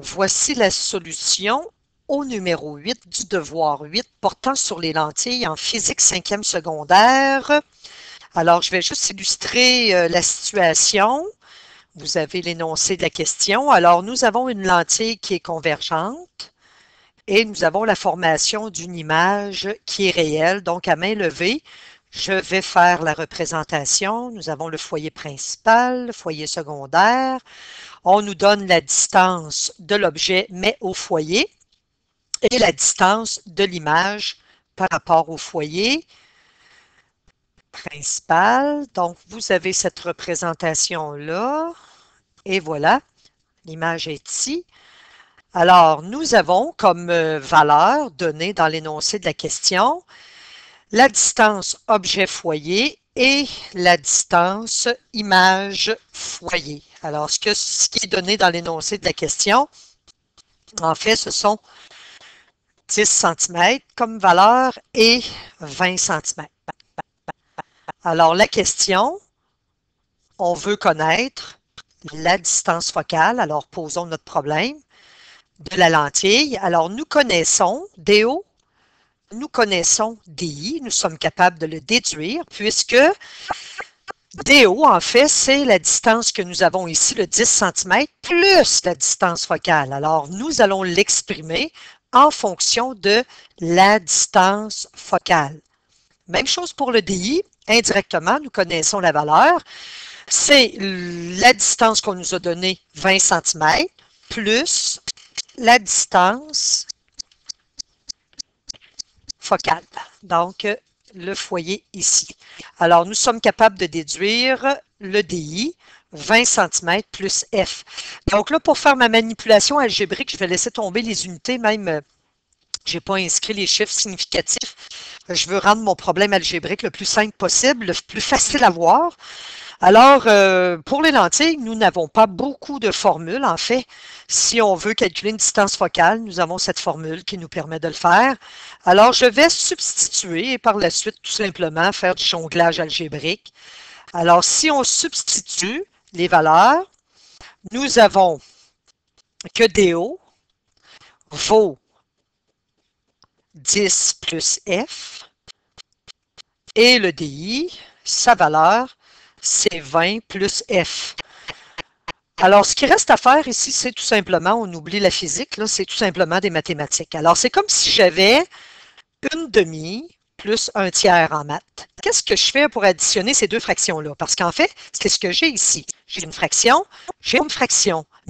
Voici la solution au numéro 8 du devoir 8 portant sur les lentilles en physique 5e secondaire. Alors, je vais juste illustrer la situation. Vous avez l'énoncé de la question. Alors, nous avons une lentille qui est convergente et nous avons la formation d'une image qui est réelle. Donc, à main levée, je vais faire la représentation. Nous avons le foyer principal, le foyer secondaire. On nous donne la distance de l'objet, mais au foyer, et la distance de l'image par rapport au foyer principal. Donc, vous avez cette représentation-là. Et voilà, l'image est ici. Alors, nous avons comme valeur donnée dans l'énoncé de la question la distance objet-foyer et la distance image-foyer. Alors, ce qui est donné dans l'énoncé de la question, en fait, ce sont 10 cm comme valeur et 20 cm. Alors, la question, on veut connaître la distance focale. Alors, posons notre problème de la lentille. Alors, nous connaissons DO, nous connaissons DI, nous sommes capables de le déduire puisque DO, en fait, c'est la distance que nous avons ici, le 10 cm, plus la distance focale. Alors, nous allons l'exprimer en fonction de la distance focale. Même chose pour le DI. Indirectement, nous connaissons la valeur. C'est la distance qu'on nous a donnée, 20 cm, plus la distance focale. Donc, le foyer ici. Alors, nous sommes capables de déduire le DI, 20 cm plus F. Donc là, pour faire ma manipulation algébrique, je vais laisser tomber les unités, même je n'ai pas inscrit les chiffres significatifs. Je veux rendre mon problème algébrique le plus simple possible, le plus facile à voir. Alors, pour les lentilles, nous n'avons pas beaucoup de formules. En fait, si on veut calculer une distance focale, nous avons cette formule qui nous permet de le faire. Alors, je vais substituer et par la suite, tout simplement, faire du jonglage algébrique. Alors, si on substitue les valeurs, nous avons que DO vaut 10 plus F et le DI, sa valeur, c'est 20 plus F. Alors, ce qui reste à faire ici, c'est tout simplement, on oublie la physique, là, c'est tout simplement des mathématiques. Alors, c'est comme si j'avais une demi plus un tiers en maths. Qu'est-ce que je fais pour additionner ces deux fractions-là? Parce qu'en fait, c'est ce que j'ai ici. J'ai une fraction,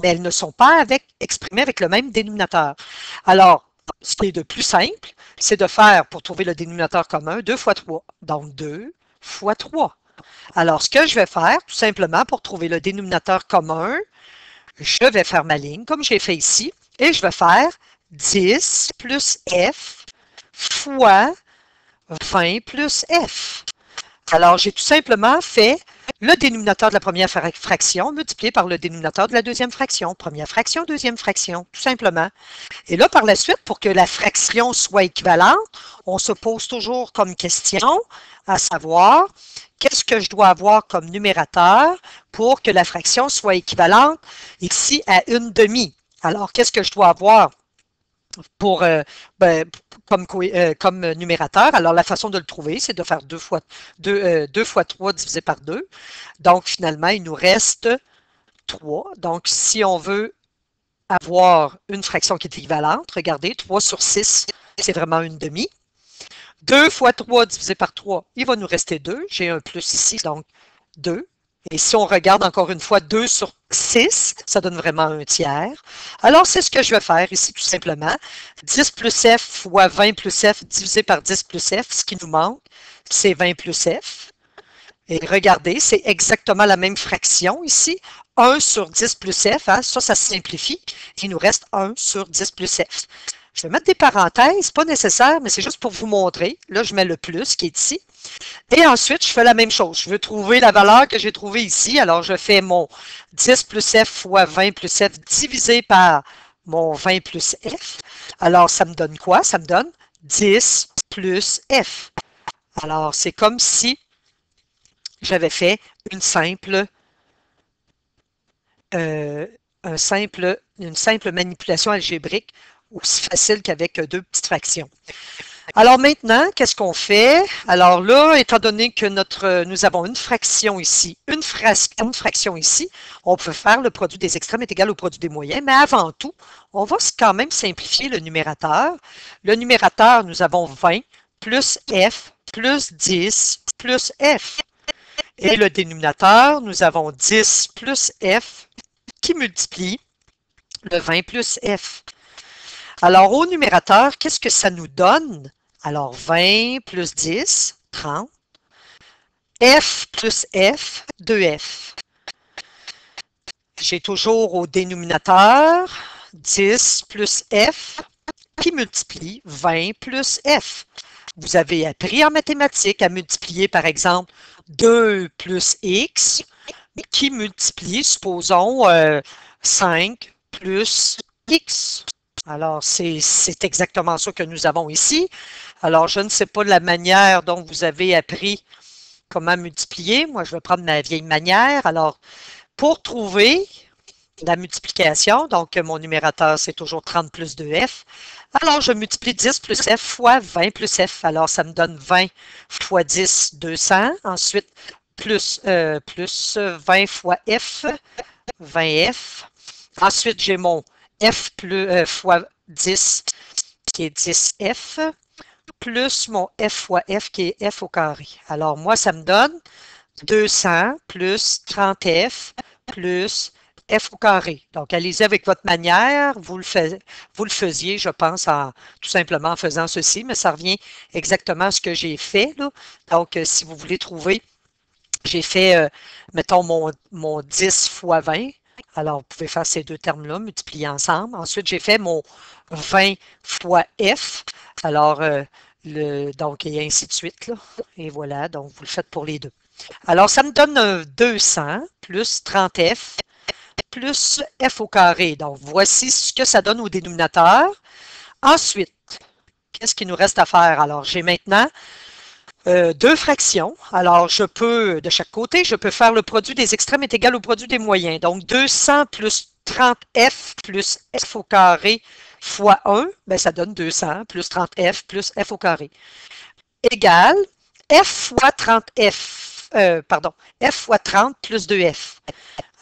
mais elles ne sont pas exprimées avec le même dénominateur. Alors, ce qui est de plus simple, c'est de faire, pour trouver le dénominateur commun, 2 fois 3. Donc, 2 fois 3. Alors, ce que je vais faire, tout simplement, pour trouver le dénominateur commun, je vais faire ma ligne, comme j'ai fait ici, et je vais faire 10 plus F fois 20 plus F. Alors, j'ai tout simplement fait le dénominateur de la première fraction multiplié par le dénominateur de la deuxième fraction. Première fraction, deuxième fraction, tout simplement. Et là, par la suite, pour que la fraction soit équivalente, on se pose toujours comme question, à savoir, qu'est-ce que je dois avoir comme numérateur pour que la fraction soit équivalente ici à une demi? Alors, qu'est-ce que je dois avoir pour, comme numérateur? Alors, la façon de le trouver, c'est de faire 2 fois 3 divisé par 2. Donc, finalement, il nous reste 3. Donc, si on veut avoir une fraction qui est équivalente, regardez, 3 sur 6, c'est vraiment une demi. 2 fois 3 divisé par 3, il va nous rester 2. J'ai un plus ici, donc 2. Et si on regarde encore une fois 2 sur 6, ça donne vraiment un tiers. Alors, c'est ce que je vais faire ici tout simplement. 10 plus F fois 20 plus F divisé par 10 plus F, ce qui nous manque, c'est 20 plus F. Et regardez, c'est exactement la même fraction ici. 1 sur 10 plus F, hein, ça se simplifie. Il nous reste 1 sur 10 plus F. Je vais mettre des parenthèses, pas nécessaire, mais c'est juste pour vous montrer. Là, je mets le plus qui est ici. Et ensuite, je fais la même chose. Je veux trouver la valeur que j'ai trouvée ici. Alors, je fais mon 10 plus F fois 20 plus F divisé par mon 20 plus F. Alors, ça me donne quoi? Ça me donne 10 plus F. Alors, c'est comme si j'avais fait une simple une simple manipulation algébrique, aussi facile qu'avec deux petites fractions. Alors maintenant, qu'est-ce qu'on fait? Alors là, étant donné que nous avons une fraction ici, une fraction ici, on peut faire le produit des extrêmes est égal au produit des moyens, mais avant tout, on va quand même simplifier le numérateur. Le numérateur, nous avons 20 plus f plus 10 plus f. Et le dénominateur, nous avons 10 plus f qui multiplie le 20 plus f. Alors, au numérateur, qu'est-ce que ça nous donne? Alors, 20 plus 10, 30. F plus F, 2F. J'ai toujours au dénominateur 10 plus F qui multiplie 20 plus F. Vous avez appris en mathématiques à multiplier, par exemple, 2 plus X qui multiplie, supposons, 5 plus X. Alors, c'est exactement ça que nous avons ici. Alors, je ne sais pas la manière dont vous avez appris comment multiplier. Moi, je vais prendre ma vieille manière. Alors, pour trouver la multiplication, donc mon numérateur, c'est toujours 30 plus 2F. Alors, je multiplie 10 plus F fois 20 plus F. Alors, ça me donne 20 fois 10, 200. Ensuite, plus 20 fois F, 20F. Ensuite, j'ai mon F plus, fois 10, qui est 10F, plus mon F fois F, qui est F au carré. Alors, moi, ça me donne 200 plus 30F plus F au carré. Donc, allez-y avec votre manière. Vous le faisiez, je pense, tout simplement en faisant ceci, mais ça revient exactement à ce que j'ai fait, là. Donc, si vous voulez trouver, j'ai fait, mettons, mon 10 fois 20. Alors, vous pouvez faire ces deux termes-là, multiplier ensemble. Ensuite, j'ai fait mon 20 fois F. Alors, donc, et ainsi de suite, là. Et voilà, donc, vous le faites pour les deux. Alors, ça me donne 200 plus 30F plus F au carré. Donc, voici ce que ça donne au dénominateur. Ensuite, qu'est-ce qu'il nous reste à faire? Alors, j'ai maintenant deux fractions. Alors, je peux, de chaque côté, je peux faire le produit des extrêmes est égal au produit des moyens. Donc, 200 plus 30F plus F au carré fois 1, ben, ça donne 200 plus 30F plus F au carré. Égale F fois 30F, F fois 30 plus 2F.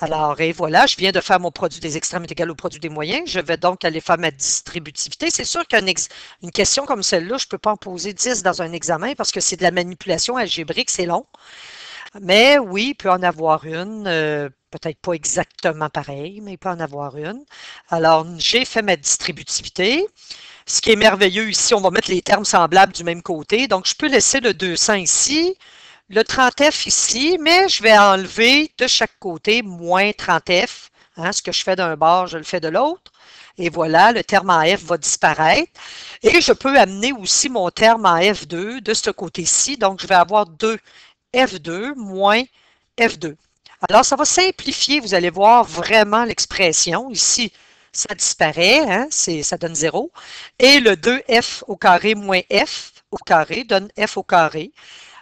Alors, et voilà, je viens de faire mon produit des extrêmes est égal au produit des moyens. Je vais donc aller faire ma distributivité. C'est sûr qu'une question comme celle-là, je ne peux pas en poser 10 dans un examen parce que c'est de la manipulation algébrique, c'est long. Mais oui, il peut en avoir une, peut-être pas exactement pareil, mais il peut en avoir une. Alors, j'ai fait ma distributivité. Ce qui est merveilleux ici, on va mettre les termes semblables du même côté. Donc, je peux laisser le 200 ici, le 30F ici, mais je vais enlever de chaque côté moins 30F. Hein, ce que je fais d'un bord, je le fais de l'autre. Et voilà, le terme en F va disparaître. Et je peux amener aussi mon terme en F2 de ce côté-ci. Donc, je vais avoir 2F2 moins F2. Alors, ça va simplifier, vous allez voir vraiment l'expression. Ici, ça disparaît, hein, ça donne 0. Et le 2F au carré moins F au carré donne F au carré.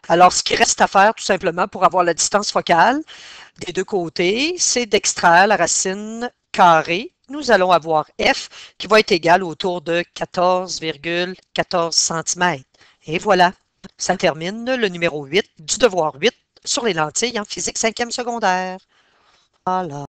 Alors, ce qui reste à faire, tout simplement, pour avoir la distance focale des deux côtés, c'est d'extraire la racine carrée. Nous allons avoir F qui va être égal autour de 14,14 cm. Et voilà, ça termine le numéro 8 du devoir 8 sur les lentilles en physique 5e secondaire. Voilà.